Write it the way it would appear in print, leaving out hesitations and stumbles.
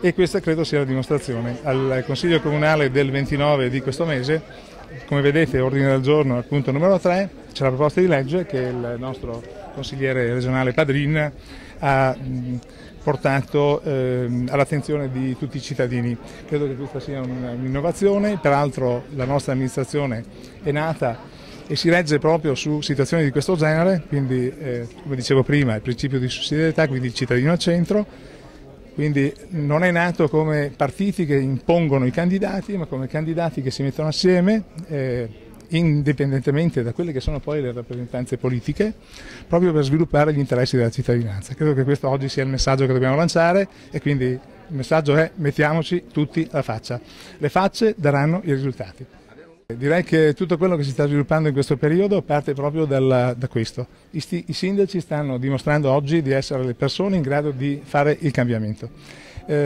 e questa credo sia la dimostrazione. Al Consiglio Comunale del 29 di questo mese, come vedete, ordine del giorno al punto numero 3, c'è la proposta di legge che il nostro consigliere regionale Padrin ha portato all'attenzione di tutti i cittadini. Credo che questa sia un'innovazione, peraltro la nostra amministrazione è nata e si regge proprio su situazioni di questo genere, quindi come dicevo prima il principio di sussidiarietà, quindi il cittadino al centro, quindi non è nato come partiti che impongono i candidati, ma come candidati che si mettono assieme indipendentemente da quelle che sono poi le rappresentanze politiche, proprio per sviluppare gli interessi della cittadinanza. Credo che questo oggi sia il messaggio che dobbiamo lanciare e quindi il messaggio è: mettiamoci tutti la faccia. Le facce daranno i risultati. Direi che tutto quello che si sta sviluppando in questo periodo parte proprio da questo. I sindaci stanno dimostrando oggi di essere le persone in grado di fare il cambiamento.